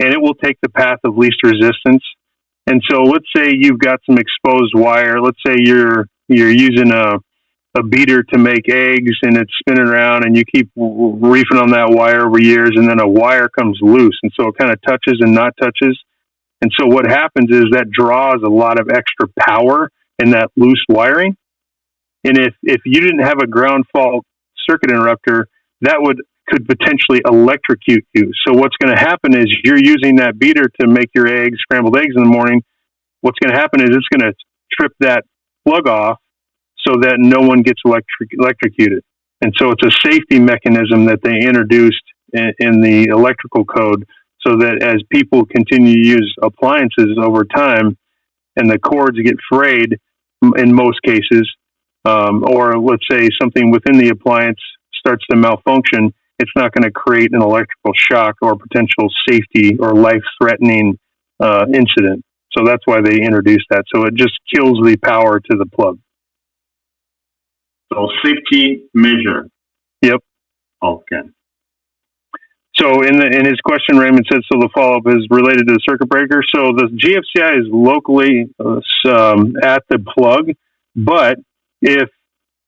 and it will take the path of least resistance. And so let's say you've got some exposed wire. Let's say you're using a beater to make eggs, and it's spinning around, and you keep reefing on that wire over years, and then a wire comes loose, and so it kind of touches and not touches. And so what happens is that draws a lot of extra power in that loose wiring. And if you didn't have a ground fault circuit interrupter, that could potentially electrocute you. So what's going to happen is you're using that beater to make your eggs, scrambled eggs in the morning. What's going to happen is it's going to trip that plug off so that no one gets electrocuted. And so it's a safety mechanism that they introduced in the electrical code, so that as people continue to use appliances over time and the cords get frayed in most cases, or let's say something within the appliance starts to malfunction, it's not going to create an electrical shock or potential safety or life-threatening incident. So that's why they introduced that. So it just kills the power to the plug. So safety measure. Yep. Okay. So in his question, Raymond said, so the follow-up is related to the circuit breaker. So the GFCI is locally at the plug, but if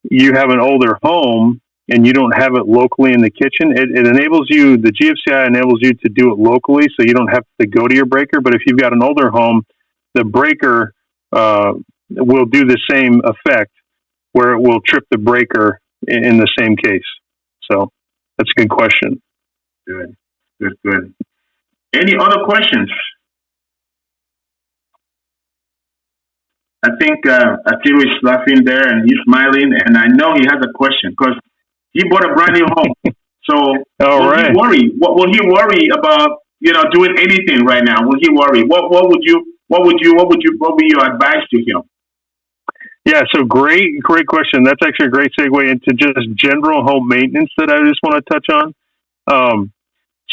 you have an older home and you don't have it locally in the kitchen, it enables you, the GFCI enables you to do it locally, so you don't have to go to your breaker. But if you've got an older home, the breaker will do the same effect, where it will trip the breaker in the same case. So that's a good question. Good. Any other questions? I think Akiro is laughing there and he's smiling, and I know he has a question because he bought a brand new home. So he worry? What will he worry about? Doing anything right now? Will he worry? What would be your advice to him? Yeah, so great question. That's actually a great segue into just general home maintenance that I just want to touch on.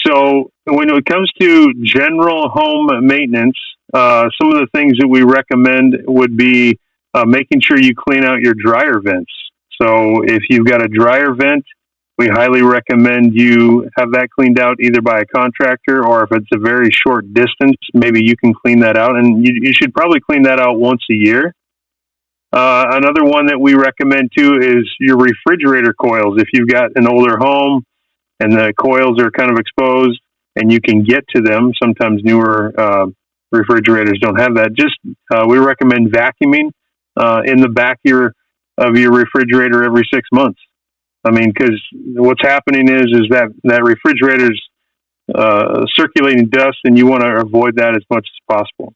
So when it comes to general home maintenance, some of the things that we recommend would be making sure you clean out your dryer vents. So if you've got a dryer vent, we highly recommend you have that cleaned out either by a contractor, or if it's a very short distance, maybe you can clean that out. And you should probably clean that out once a year. Another one that we recommend too is your refrigerator coils. If you've got an older home and the coils are kind of exposed and you can get to them, sometimes newer refrigerators don't have that. We recommend vacuuming in the back of your refrigerator every 6 months. I mean, because what's happening is that refrigerator's circulating dust, and you want to avoid that as much as possible.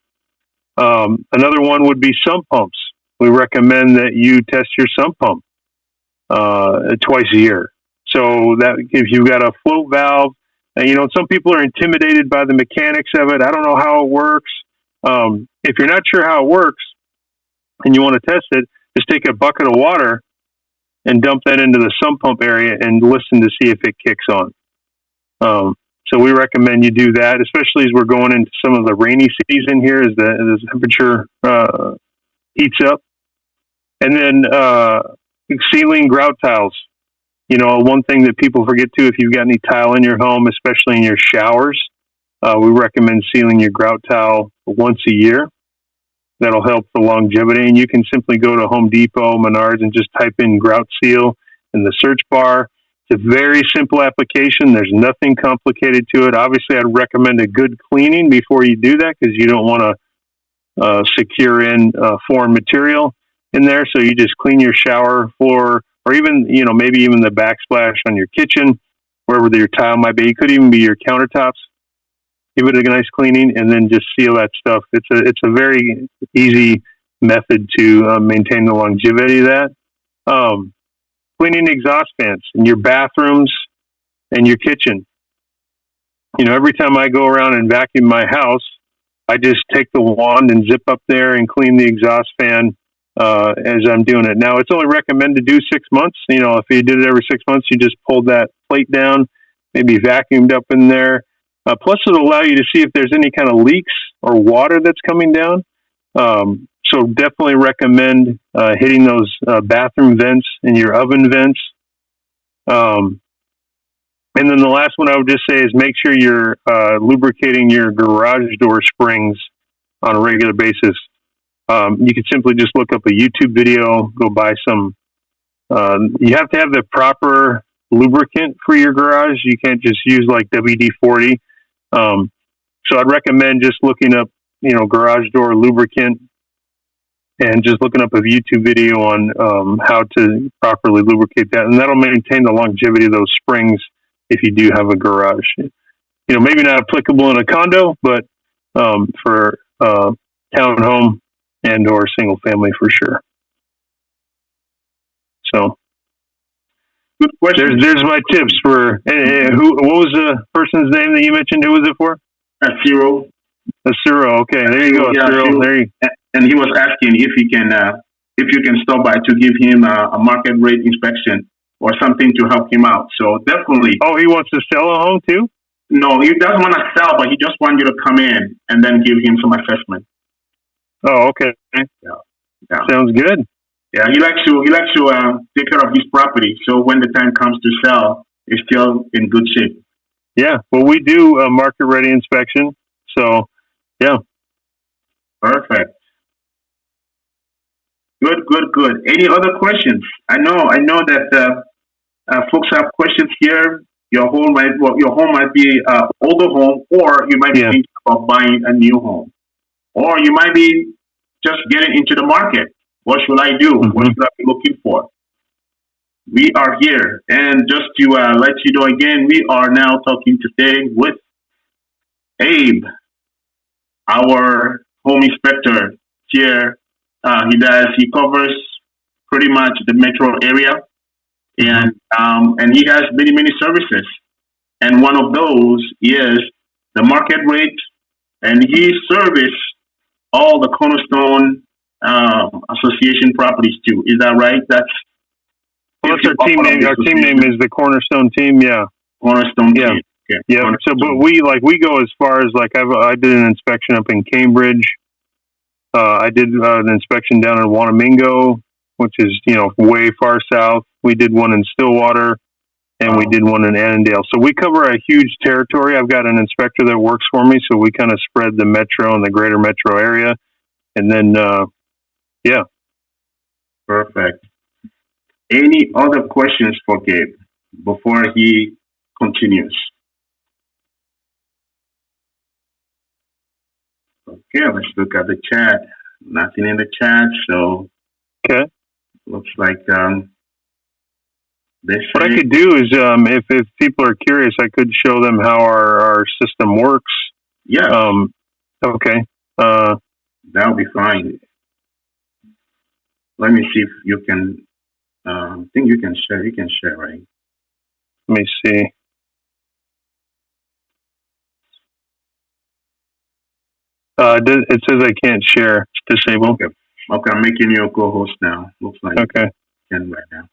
Another one would be sump pumps. We recommend that you test your sump pump twice a year. So that if you've got a float valve, some people are intimidated by the mechanics of it. I don't know how it works. If you're not sure how it works and you want to test it, just take a bucket of water and dump that into the sump pump area and listen to see if it kicks on. So we recommend you do that, especially as we're going into some of the rainy season here as the temperature heats up. And then sealing grout tiles. One thing that people forget too, if you've got any tile in your home, especially in your showers, we recommend sealing your grout tile once a year. That'll help the longevity. And you can simply go to Home Depot, Menards, and just type in grout seal in the search bar. It's a very simple application. There's nothing complicated to it. Obviously, I'd recommend a good cleaning before you do that, because you don't want to secure in foreign material in there. So you just clean your shower floor, or even, maybe even the backsplash on your kitchen, wherever your tile might be. It could even be your countertops. Give it a nice cleaning and then just seal that stuff. It's a very easy method to maintain the longevity of that. Cleaning exhaust fans in your bathrooms and your kitchen. Every time I go around and vacuum my house, I just take the wand and zip up there and clean the exhaust fan as I'm doing it. Now, it's only recommended to do 6 months. If you did it every 6 months, you just pulled that plate down, maybe vacuumed up in there. Plus, it'll allow you to see if there's any kind of leaks or water that's coming down. So definitely recommend hitting those bathroom vents and your oven vents. And then the last one I would just say is make sure you're lubricating your garage door springs on a regular basis. You could simply just look up a YouTube video, go buy some. You have to have the proper lubricant for your garage. You can't just use like WD-40. So I'd recommend just looking up, garage door lubricant and just looking up a YouTube video on how to properly lubricate that. And that'll maintain the longevity of those springs if you do have a garage. Maybe not applicable in a condo, but for townhome and or single family for sure. So good question. There's my tips for what was the person's name that you mentioned? Who was it for? Ciro. Ciro. Okay, there you go, Ciro. There you. And he was asking if you can stop by to give him a market rate inspection or something to help him out. So definitely. Oh, he wants to sell a home too? No, he doesn't want to sell, but he just wants you to come in and then give him some assessment. Oh, okay. Yeah. Sounds good. Yeah, he likes to take care of his property. So when the time comes to sell, it's still in good shape. Yeah. Well, we do a market ready inspection. So, yeah. Perfect. Good. Any other questions? I know that folks have questions here. Your home might be an older home, or you might be thinking about buying a new home, or you might be just getting into the market. What should I do? Mm-hmm. What should I be looking for? We are here, and just to let you know again, we are now talking today with Abe, our home inspector here. He covers pretty much the metro area, and he has many services. And one of those is the market rate, and he services all the Cornerstone Association properties too. Is that right? That's our team name. Our team name is the Cornerstone Team. Yeah, Cornerstone Team. Okay. Yeah. So, but we go as far as I did an inspection up in Cambridge. I did an inspection down in Wanamingo, which is way far south. We did one in Stillwater, and we did one in Annandale. So we cover a huge territory. I've got an inspector that works for me, so we kind of spread the metro and the greater metro area. And then, Perfect. Any other questions for Gabe before he continues? Okay, let's look at the chat. Nothing in the chat, so looks like what I could do is, if people are curious, I could show them how our system works. Yeah. Okay. That'll be fine. Let me see if you can. I think you can share. You can share, right? Let me see. It says I can't share. It's disabled. Okay, I'm making you a co-host now. Looks like okay. You can right now.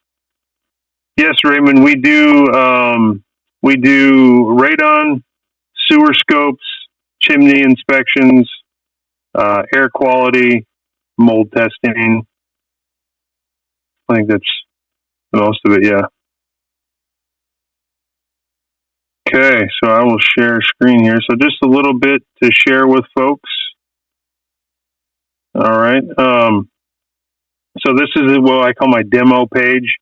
Yes, Raymond. We do radon, sewer scopes, chimney inspections, air quality, mold testing. I think that's most of it. Yeah. Okay, so I will share screen here. So just a little bit to share with folks. All right. So this is what I call my demo page.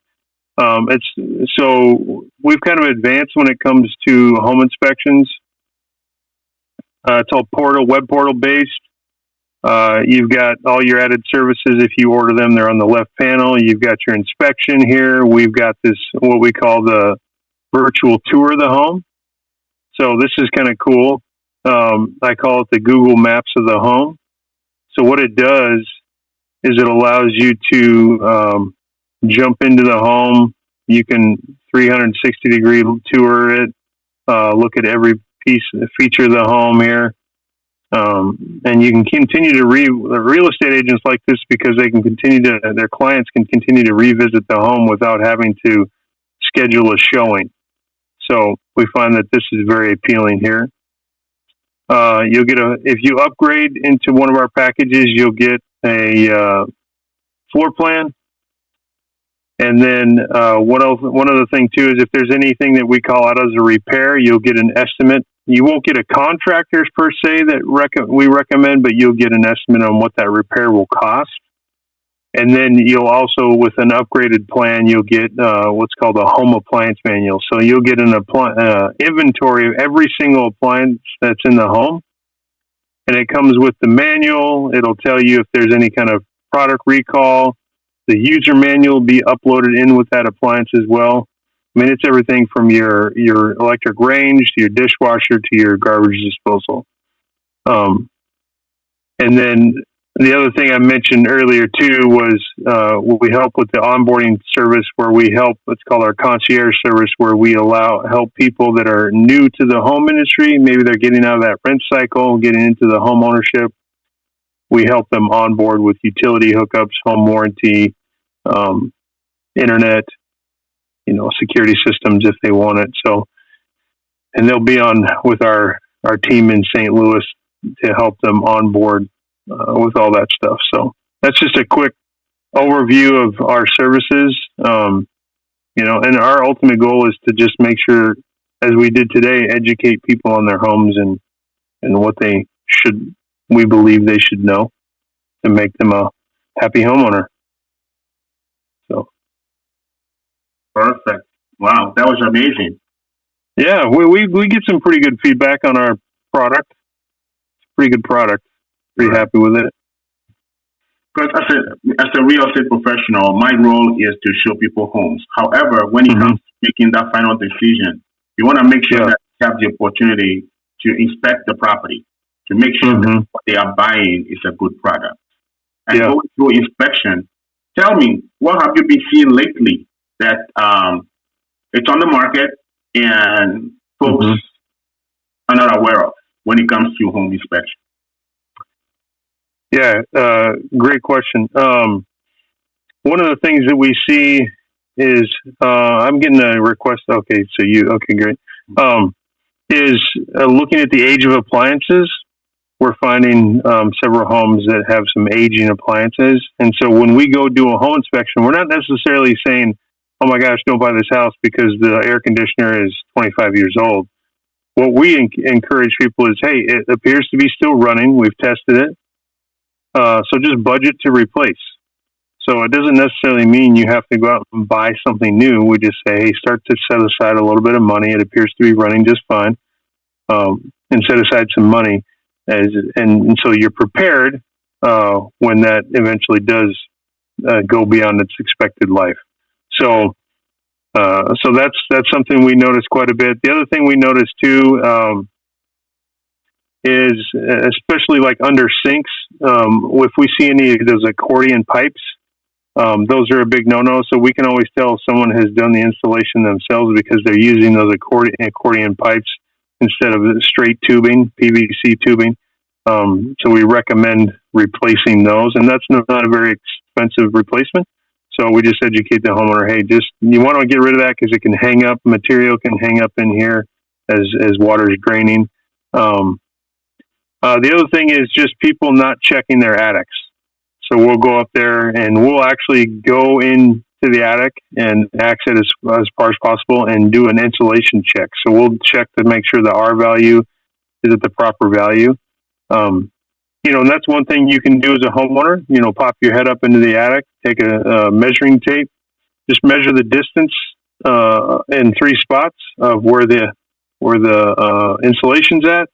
So we've kind of advanced when it comes to home inspections. It's all web portal based. You've got all your added services. If you order them, they're on the left panel. You've got your inspection here. We've got this, what we call the virtual tour of the home. So this is kind of cool. I call it the Google Maps of the home. So what it does is it allows you to jump into the home. You can 360-degree tour it, look at every feature of the home here. And you can continue to real estate agents like this because they can their clients can continue to revisit the home without having to schedule a showing. So we find that this is very appealing here. You'll get if you upgrade into one of our packages, you'll get a floor plan. And then what else? One other thing too is if there's anything that we call out as a repair, you'll get an estimate. You won't get a contractor's per se that we recommend, but you'll get an estimate on what that repair will cost. And then you'll also, with an upgraded plan, you'll get what's called a home appliance manual. So you'll get an inventory of every single appliance that's in the home. And it comes with the manual. It'll tell you if there's any kind of product recall. The user manual will be uploaded in with that appliance as well. I mean, it's everything from your electric range to your dishwasher to your garbage disposal. And then the other thing I mentioned earlier too was we help with the onboarding service where we help. It's called our concierge service, where we help people that are new to the home industry. Maybe they're getting out of that rent cycle, getting into the home ownership. We help them onboard with utility hookups, home warranty, internet, security systems if they want it. So, and they'll be on with our team in St. Louis to help them onboard with all that stuff. So that's just a quick overview of our services. And our ultimate goal is to just make sure, as we did today, educate people on their homes and what we believe they should know to make them a happy homeowner. So. Perfect. Wow. That was amazing. Yeah. We get some pretty good feedback on our product. It's a pretty good product. Pretty happy with it. Because as a real estate professional, my role is to show people homes. However, when it comes to making that final decision, you want to make sure that you have the opportunity to inspect the property, to make sure that what they are buying is a good product. And going through inspection, tell me, what have you been seeing lately that it's on the market and folks are not aware of when it comes to home inspection? Yeah, great question. One of the things that we see is I'm getting a request. Okay, great. Is looking at the age of appliances. We're finding several homes that have some aging appliances, and so when we go do a home inspection, we're not necessarily saying, "Oh my gosh, don't buy this house because the air conditioner is 25 years old." What we encourage people is, "Hey, it appears to be still running. We've tested it." So just budget to replace. So it doesn't necessarily mean you have to go out and buy something new. We just say, hey, start to set aside a little bit of money. It appears to be running just fine. And set aside some money. And so you're prepared when that eventually does go beyond its expected life. So that's something we notice quite a bit. The other thing we notice too, is especially like under sinks. If we see any of those accordion pipes, those are a big no-no. So we can always tell if someone has done the installation themselves because they're using those accordion pipes instead of straight tubing, PVC tubing. So we recommend replacing those, and that's not a very expensive replacement. So we just educate the homeowner, hey, you want to get rid of that because it can hang up, material can hang up in here as water is draining. The other thing is just people not checking their attics. So we'll go up there and we'll actually go into the attic and access as far as possible and do an insulation check. So we'll check to make sure the R value is at the proper value. And that's one thing you can do as a homeowner. Pop your head up into the attic, take a measuring tape, just measure the distance in 3 spots of where the insulation's at.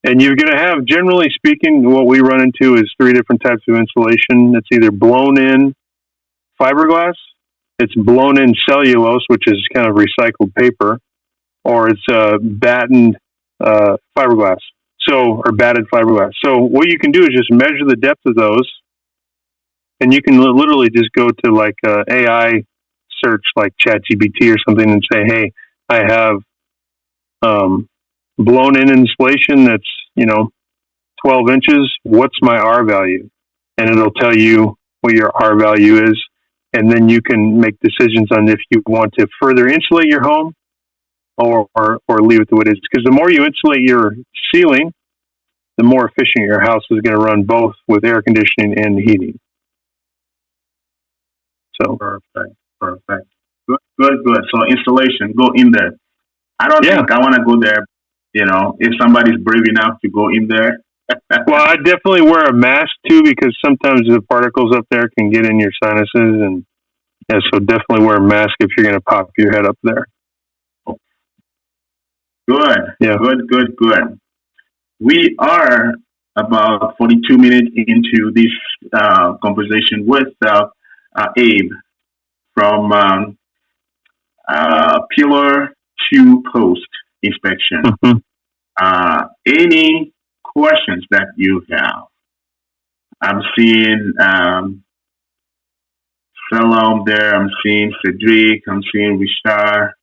And you're going to have, generally speaking, what we run into is 3 different types of insulation. It's either blown in fiberglass, it's blown in cellulose, which is kind of recycled paper, or it's battened fiberglass. Or batted fiberglass. So what you can do is just measure the depth of those, and you can literally just go to like AI search, like ChatGPT or something, and say, hey, I have blown in insulation that's 12 inches. What's my R value? And it'll tell you what your R value is, and then you can make decisions on if you want to further insulate your home or leave it the way it is. Because the more you insulate your ceiling, the more efficient your house is going to run, both with air conditioning and heating. So perfect. Good. So installation, go in there. I don't think I want to go there. If somebody's brave enough to go in there. Well, I definitely wear a mask too, because sometimes the particles up there can get in your sinuses, and so definitely wear a mask if you're going to pop your head up there. Good. Yeah. Good. We are about 42 minutes into this conversation with Abe from Pillar to Post Inspection. Mm-hmm. Any questions that you have? I'm seeing Salam there. I'm seeing Cedric. I'm seeing Richard.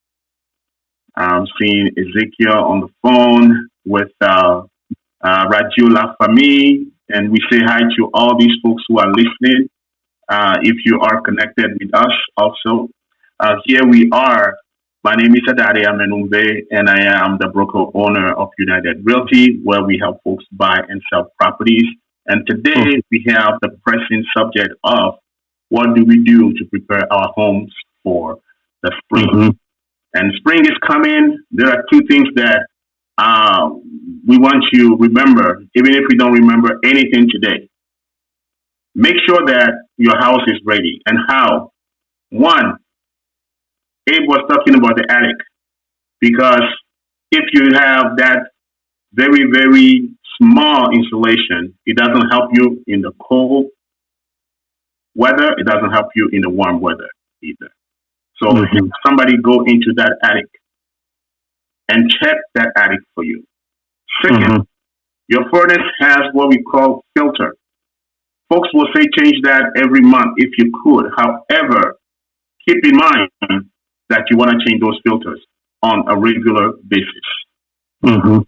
I'm seeing Ezekiel on the phone with Radio La Famille. And we say hi to all these folks who are listening. If you are connected with us also. Here we are. My name is Adade AMENOUVE, and I am the broker owner of United Realty, where we help folks buy and sell properties. And today we have the pressing subject of what do we do to prepare our homes for the spring. Mm-hmm. And spring is coming. There are two things that we want you to remember, even if we don't remember anything today. Make sure that your house is ready. And how? One, Abe was talking about the attic, because if you have that very, very small insulation, it doesn't help you in the cold weather. It doesn't help you in the warm weather either. So somebody go into that attic and check that attic for you. Second, your furnace has what we call filter. Folks will say change that every month if you could. However, keep in mind that you want to change those filters on a regular basis. Mm-hmm.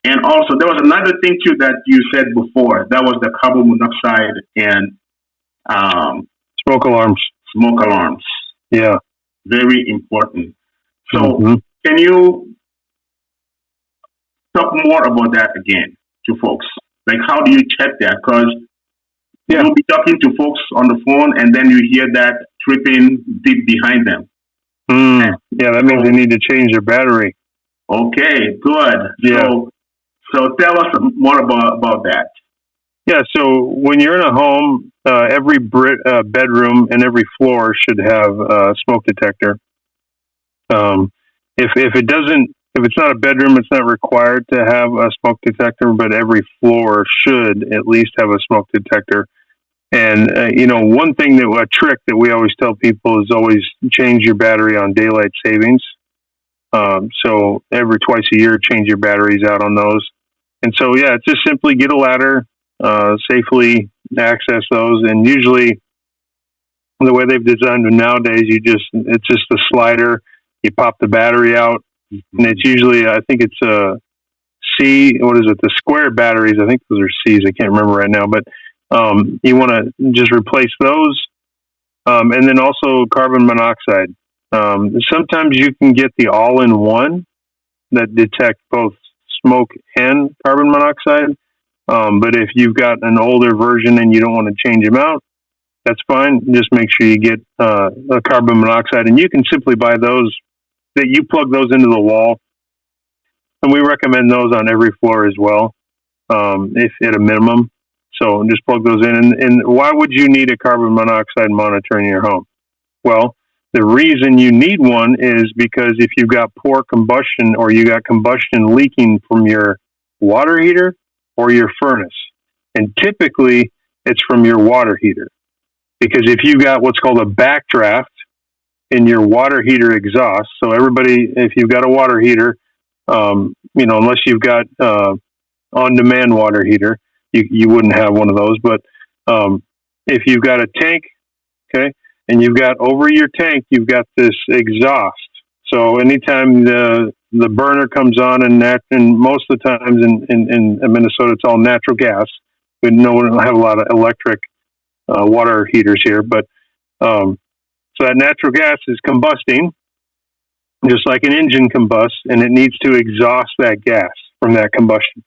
And also, there was another thing too that you said before. That was the carbon monoxide and smoke alarms. Smoke alarms. Yeah. Very important. So can you talk more about that again to folks? Like, how do you check that? Because you'll be talking to folks on the phone, and then you hear that tripping beep behind them. Yeah, that means they need to change their battery. Okay, good. Yeah. So tell us more about that. Yeah, so when you're in a home, every bedroom and every floor should have a smoke detector. If it's not a bedroom, it's not required to have a smoke detector, but every floor should at least have a smoke detector. And, one thing a trick that we always tell people is always change your battery on daylight savings. So twice a year, change your batteries out on those. And so, just simply get a ladder, safely access those. And usually the way they've designed them nowadays, it's just a slider. You pop the battery out, and it's usually, I think it's a C, the square batteries. I think those are C's. I can't remember right now, but you want to just replace those. And then also carbon monoxide. Sometimes you can get the all-in-one that detect both smoke and carbon monoxide. But if you've got an older version and you don't want to change them out, that's fine. Just make sure you get a carbon monoxide. And you can simply buy those, that you plug those into the wall. And we recommend those on every floor as well, if at a minimum. So just plug those in. And why would you need a carbon monoxide monitor in your home? Well, the reason you need one is because if you've got poor combustion or you got combustion leaking from your water heater or your furnace, and typically it's from your water heater. Because if you got what's called a backdraft in your water heater exhaust, so everybody, if you've got a water heater, unless you've got on-demand water heater, you wouldn't have one of those. But if you've got a tank, okay, and you've got over your tank, you've got this exhaust. So anytime the burner comes on, and most of the times in Minnesota, it's all natural gas. We don't have a lot of electric water heaters here, but so that natural gas is combusting, just like an engine combusts, and it needs to exhaust that gas from that combustion.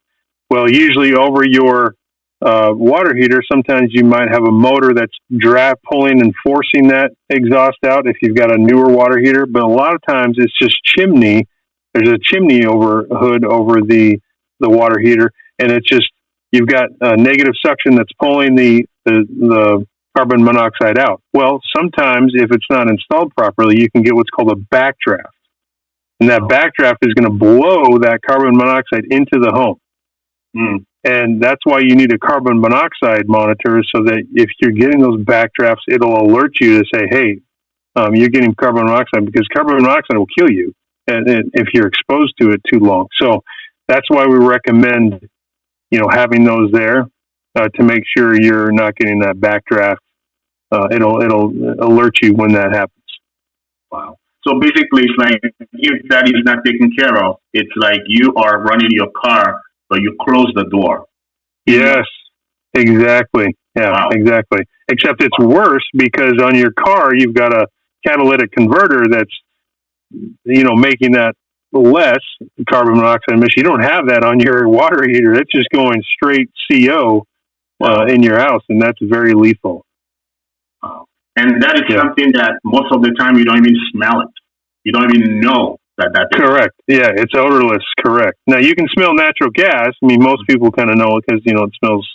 Well, usually over your water heater, sometimes you might have a motor that's pulling and forcing that exhaust out if you've got a newer water heater. But a lot of times it's just chimney. There's a chimney hood over the water heater, and it's just you've got a negative suction that's pulling the carbon monoxide out. Well, sometimes if it's not installed properly, you can get what's called a backdraft. And that backdraft is going to blow that carbon monoxide into the home. And that's why you need a carbon monoxide monitor, so that if you're getting those backdrafts, it'll alert you to say, hey, you're getting carbon monoxide, because carbon monoxide will kill you and if you're exposed to it too long. So that's why we recommend, having those there to make sure you're not getting that backdraft. It'll alert you when that happens. Wow. So basically, it's like if that is not taken care of, it's like you are running your car, but you close the door. Yes, exactly. Yeah, wow. Exactly. Except it's worse because on your car, you've got a catalytic converter that's, making that less carbon monoxide emission. You don't have that on your water heater. It's just going straight CO in your house, and that's very lethal. Wow. And that is something that most of the time you don't even smell it. You don't even know that. Correct. Yeah, it's odorless. Correct. Now, you can smell natural gas. I mean, most people kind of know it because, it smells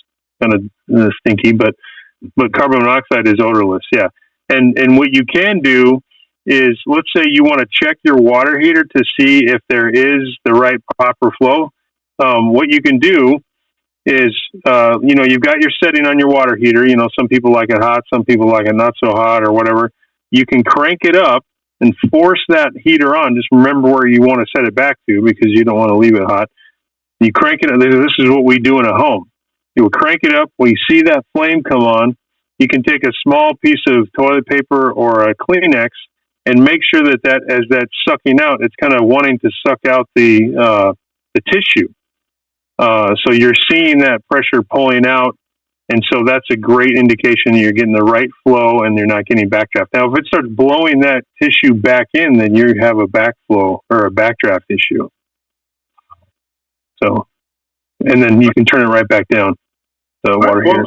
kind of stinky, but carbon monoxide is odorless. Yeah. And what you can do is, let's say you want to check your water heater to see if there is the right proper flow. What you can do is, you've got your setting on your water heater. Some people like it hot, some people like it not so hot or whatever. You can crank it up and force that heater on. Just remember where you want to set it back to, because you don't want to leave it hot. You crank it up. This is what we do in a home. You will crank it up. When you see that flame come on, you can take a small piece of toilet paper or a Kleenex and make sure that as that's sucking out, it's kind of wanting to suck out the tissue. So you're seeing that pressure pulling out. And so that's a great indication that you're getting the right flow and you're not getting backdraft. Now, if it starts blowing that tissue back in, then you have a backflow or a backdraft issue. So, and then you can turn it right back down, the water heater.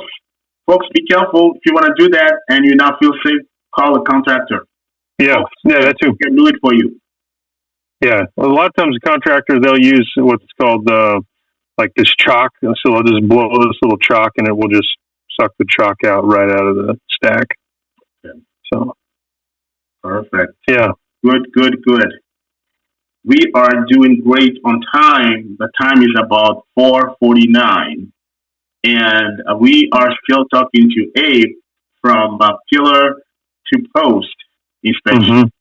Folks, be careful. If you want to do that and you not feel safe, call a contractor. Yeah, that too. Can do it for you. Yeah, a lot of times the contractor, they'll use what's called like this chalk. So they'll just blow this little chalk and it will just suck the chalk out right out of the stack. Okay. So perfect. Yeah. Good. We are doing great on time. The time is about 4:49. And we are still talking to Abe from pillar to post inspection,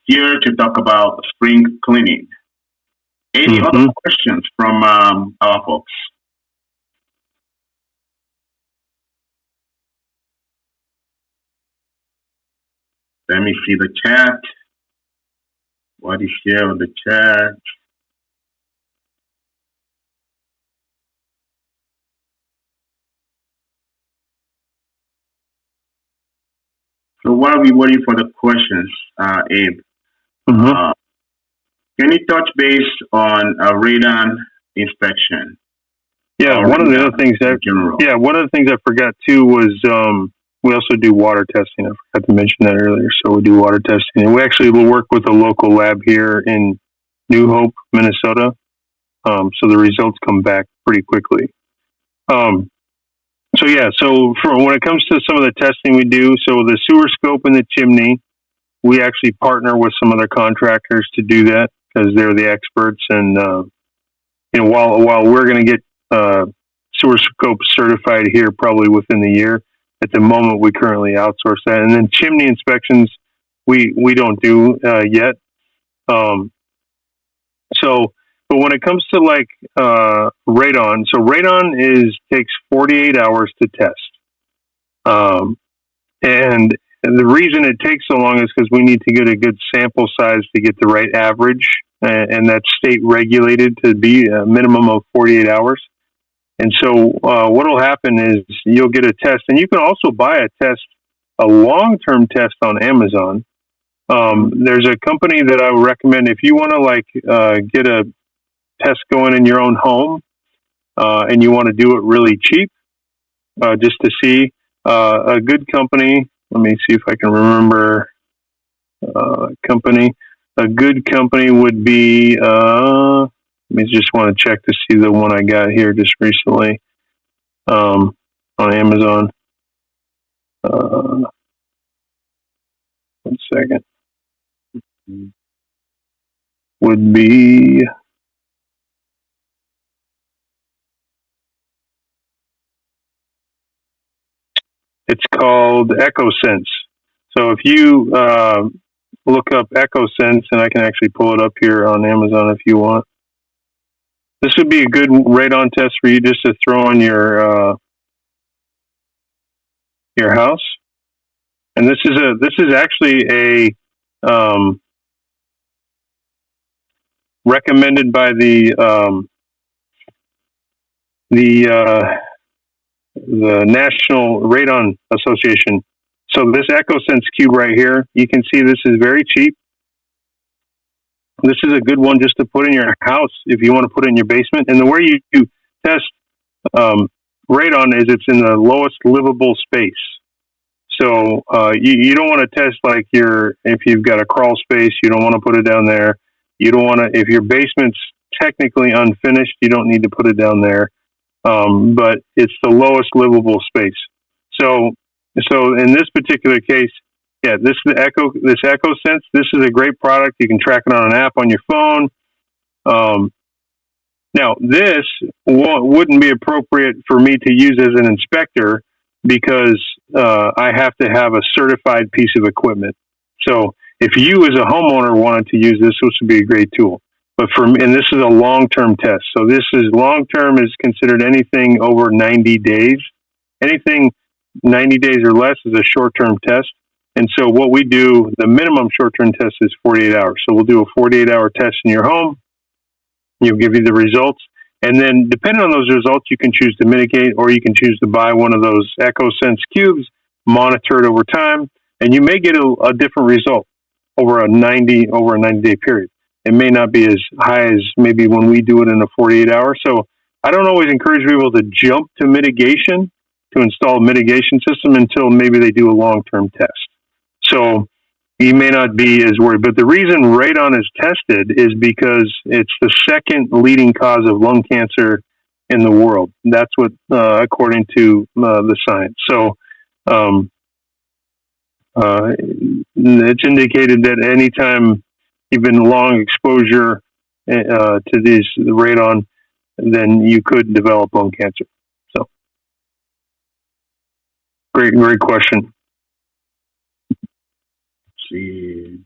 here to talk about spring cleaning. Any other questions from our folks? Let me see the chat. What is here on the chat? So while we're waiting for the questions, Abe, can you touch base on a radon inspection? Yeah, one of the other things I forgot too was we also do water testing. I forgot to mention that earlier. So we do water testing, and we actually will work with a local lab here in New Hope, Minnesota. So the results come back pretty quickly. So for when it comes to some of the testing we do, so the sewer scope in the chimney, we actually partner with some other contractors to do that because they're the experts. And while we're going to get sewer scope certified here probably within the year, at the moment we currently outsource that. And then chimney inspections we don't do yet. But when it comes to like radon, so radon takes 48 hours to test. And the reason it takes so long is because we need to get a good sample size to get the right average, and that's state regulated to be a minimum of 48 hours. And so what will happen is you'll get a test, and you can also buy a long-term test on Amazon. There's a company that I would recommend if you want to get a test going in your own home, and you want to do it really cheap. just to see a good company. Let me see if I can remember company. A good company would be. Let me just want to check to see the one I got here just recently on Amazon. 1 second. Would be. It's called EchoSense. So if you look up EchoSense, and I can actually pull it up here on Amazon if you want. This would be a good radon test for you just to throw on your house. And this is actually a recommended by the National Radon Association. So this EchoSense cube right here, you can see this is very cheap. This is a good one just to put in your house if you want to put it in your basement. And the way you test radon is it's in the lowest livable space. So you don't want to test like if you've got a crawl space, you don't want to put it down there. You don't want to, if your basement's technically unfinished, you don't need to put it down there. But it's the lowest livable space. So in this particular case, yeah, this EchoSense, this is a great product. You can track it on an app on your phone. Now, this wouldn't be appropriate for me to use as an inspector because I have to have a certified piece of equipment. So if you as a homeowner wanted to use this would be a great tool. But and this is a long-term test. So this is long-term is considered anything over 90 days. Anything 90 days or less is a short-term test. And so what we do, the minimum short-term test is 48 hours. So we'll do a 48-hour test in your home. You'll give you the results. And then depending on those results, you can choose to mitigate or you can choose to buy one of those EchoSense cubes, monitor it over time, and you may get a different result over a 90-day period. It may not be as high as maybe when we do it in a 48 hours. So I don't always encourage people to jump to mitigation, to install a mitigation system until maybe they do a long-term test. So you may not be as worried. But the reason radon is tested is because it's the second leading cause of lung cancer in the world. That's what, according to the science. So it's indicated that anytime you've been long exposure to the radon, then you could develop lung cancer. So, great question. Let's see.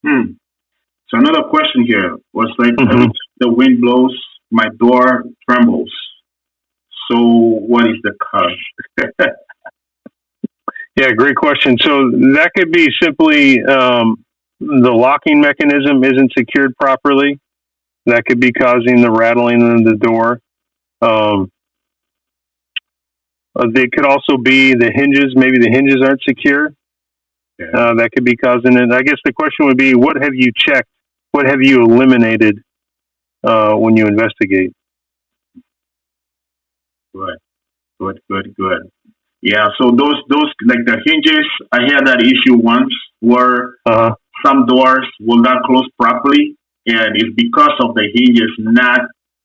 So another question here was like, every time the wind blows, my door trembles. So what is the cause? Yeah, great question. So that could be simply the locking mechanism isn't secured properly. That could be causing the rattling in the door. They could also be the hinges. Maybe the hinges aren't secure. Yeah. That could be causing it. I guess the question would be, what have you checked? What have you eliminated when you investigate? Good. Yeah, so those like the hinges, I had that issue once where some doors will not close properly, and it's because of the hinges not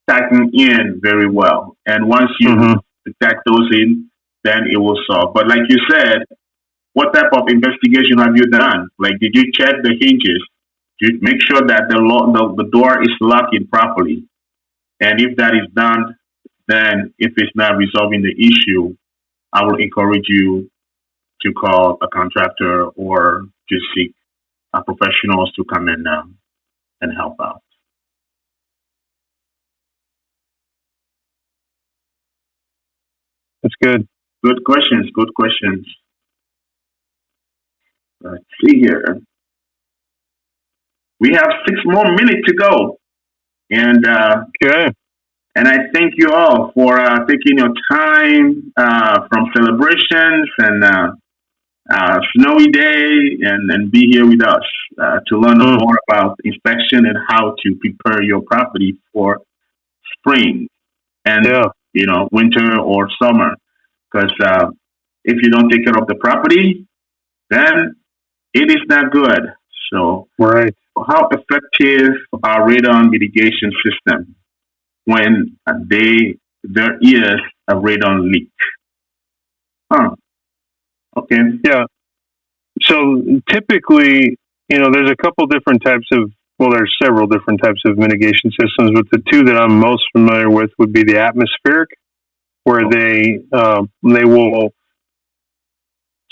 tacking in very well. And once you tack those in, then it will solve. But like you said, what type of investigation have you done? Like, did you check the hinges? Did you make sure that the door is locking properly? And if that is done, then if it's not resolving the issue, I would encourage you to call a contractor or just seek professionals to come in and help out. That's good. Good questions. Let's see here. We have 6 more minutes to go. And okay. And I thank you all for taking your time from celebrations and snowy day and be here with us to learn more about inspection and how to prepare your property for spring and winter or summer. Because if you don't take care of the property, then it is not good. So, how effective are radon mitigation system when there is a radon leak? Okay. Yeah. So typically, there's a couple different types of, there's several different types of mitigation systems, but the two that I'm most familiar with would be the atmospheric, where they will.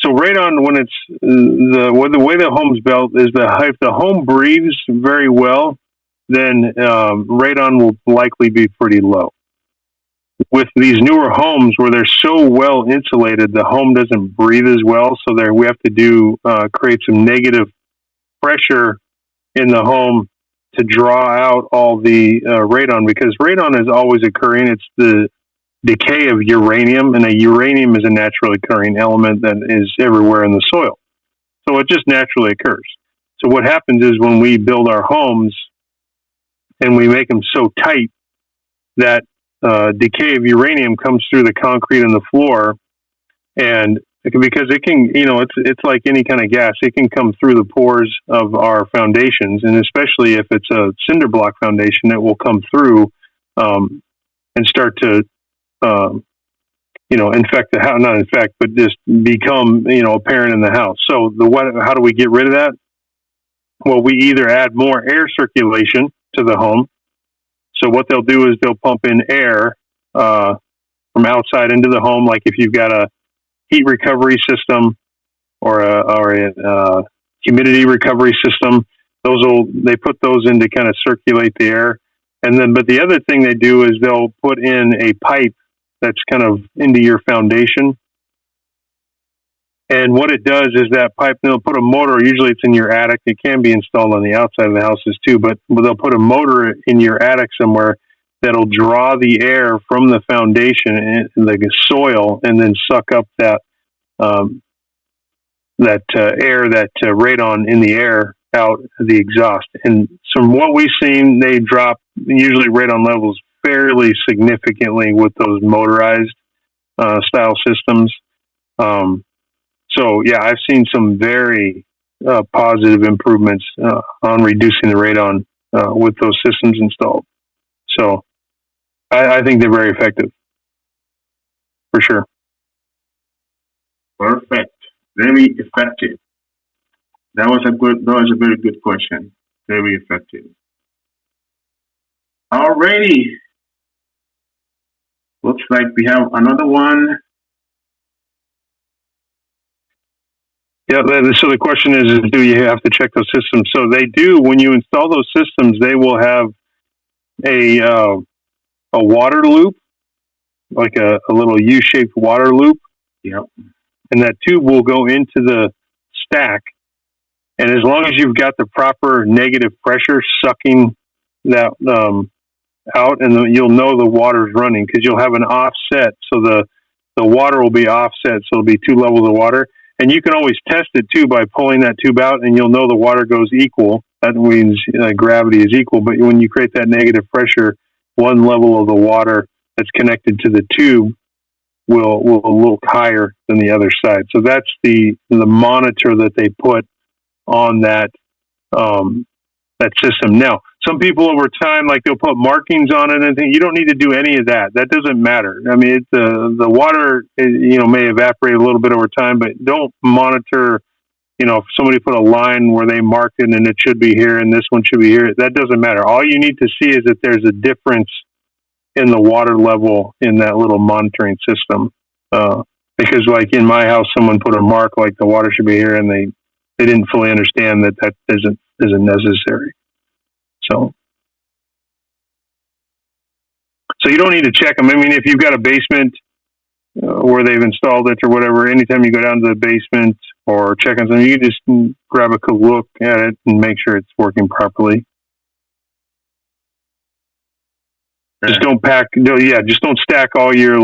So radon, when it's the way the home's built is if the home breathes very well, then radon will likely be pretty low. With these newer homes where they're so well insulated, the home doesn't breathe as well. So we have to create some negative pressure in the home to draw out all the radon, because radon is always occurring. It's the decay of uranium, and uranium is a naturally occurring element that is everywhere in the soil. So it just naturally occurs. So what happens is when we build our homes and we make them so tight that decay of uranium comes through the concrete and the floor, and because it can, it's like any kind of gas, it can come through the pores of our foundations, and especially if it's a cinder block foundation, it will come through and start to, infect the house, not infect, but just become, apparent in the house. So how do we get rid of that? Well, we either add more air circulation to the home. So what they'll do is they'll pump in air from outside into the home. Like if you've got a heat recovery system or a humidity recovery system, they put those in to kind of circulate the air. But the other thing they do is they'll put in a pipe that's kind of into your foundation. And what it does is that pipe, they'll put a motor, usually it's in your attic. It can be installed on the outside of the houses too, but they'll put a motor in your attic somewhere that'll draw the air from the foundation and the soil, and then suck up that radon in the air out the exhaust. And from what we've seen, they drop usually radon levels fairly significantly with those motorized style systems. So yeah, I've seen some very positive improvements on reducing the radon with those systems installed. So I think they're very effective, for sure. Perfect. Very effective. That was a very good question. Very effective. Alrighty. Looks like we have another one. Yeah, so the question is do you have to check those systems? So they do. When you install those systems, they will have a water loop, like a little U-shaped water loop. Yep. And that tube will go into the stack. And as long as you've got the proper negative pressure sucking that out, and you'll know the water's running, because you'll have an offset. So the water will be offset. So it'll be two levels of water. And you can always test it too by pulling that tube out, and you'll know the water goes equal. That means gravity is equal. But when you create that negative pressure, one level of the water that's connected to the tube will look higher than the other side. So that's the monitor that they put on that system. Now, some people over time, like they'll put markings on it and think you don't need to do any of that. That doesn't matter. I mean, the water, may evaporate a little bit over time, but don't monitor, if somebody put a line where they marked it and it should be here and this one should be here, that doesn't matter. All you need to see is that there's a difference in the water level in that little monitoring system. Because like in my house, someone put a mark like the water should be here, and they didn't fully understand that isn't necessary. So you don't need to check them. I mean, if you've got a basement where they've installed it or whatever, anytime you go down to the basement or check on something, you can just grab a quick look at it and make sure it's working properly. Just don't stack all your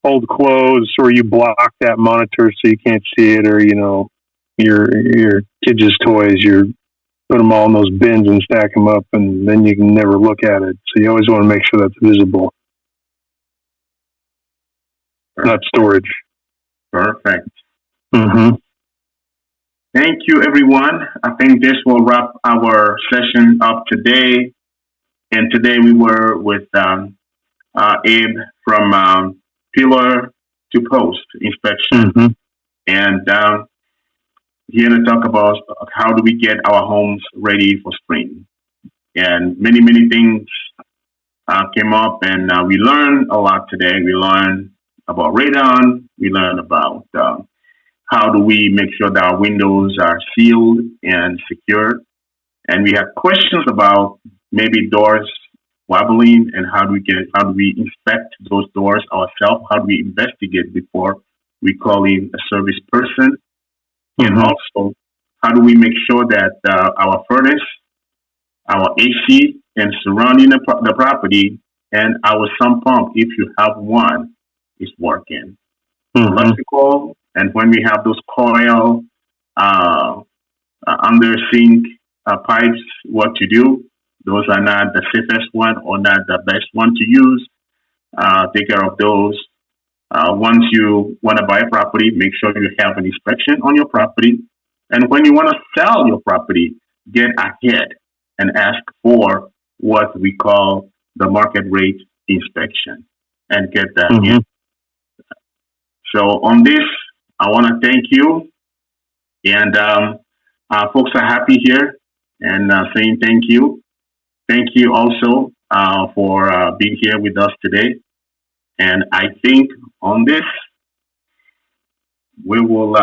old clothes, or you block that monitor so you can't see it, or your kids' toys, you put them all in those bins and stack them up, and then you can never look at it. So you always want to make sure that's visible, not storage. Perfect. Mm-hmm. Thank you, everyone. I think this will wrap our session up today. And today we were with Abe from pillar to post inspection. Mm-hmm. And here to talk about how do we get our homes ready for spring. And many, many things came up, and we learned a lot today. We learned about radon. We learned about how do we make sure that our windows are sealed and secured. And we had questions about maybe doors wobbling, and how do we inspect those doors ourselves? How do we investigate before we call in a service person? Mm-hmm. And also, how do we make sure that our furnace, our AC, and surrounding the property, and our sump pump, if you have one, is working? Mm-hmm. Electrical, and when we have those coil under sink pipes, what to do? Those are not the safest one or not the best one to use. Take care of those. Once you want to buy a property, make sure you have an inspection on your property. And when you want to sell your property, get ahead and ask for what we call the market rate inspection and get that mm-hmm. in. So on this, I want to thank you. And folks are happy here and saying thank you. Thank you also for being here with us today. And I think on this, we will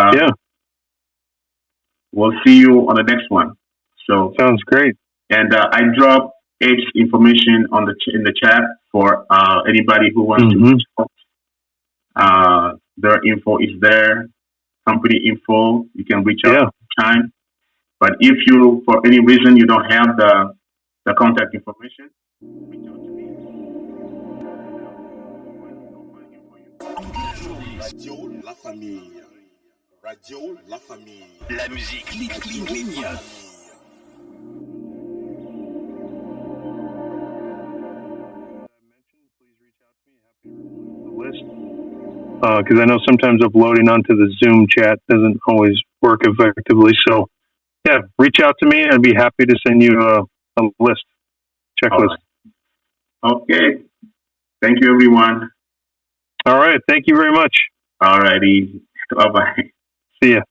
we'll see you on the next one. So sounds great. And I dropped Abe's information in the chat for anybody who wants mm-hmm. to. Their info is there, company info. You can reach out anytime. But if you, for any reason, you don't have the contact information, reach out to me. Radio La Famille. Radio La Famille. La musique ligne. List, because I know sometimes uploading onto the Zoom chat doesn't always work effectively. So, yeah, reach out to me. I'd be happy to send you a list, checklist. Right. Okay. Thank you, everyone. All right. Thank you very much. All righty. Bye-bye. See ya.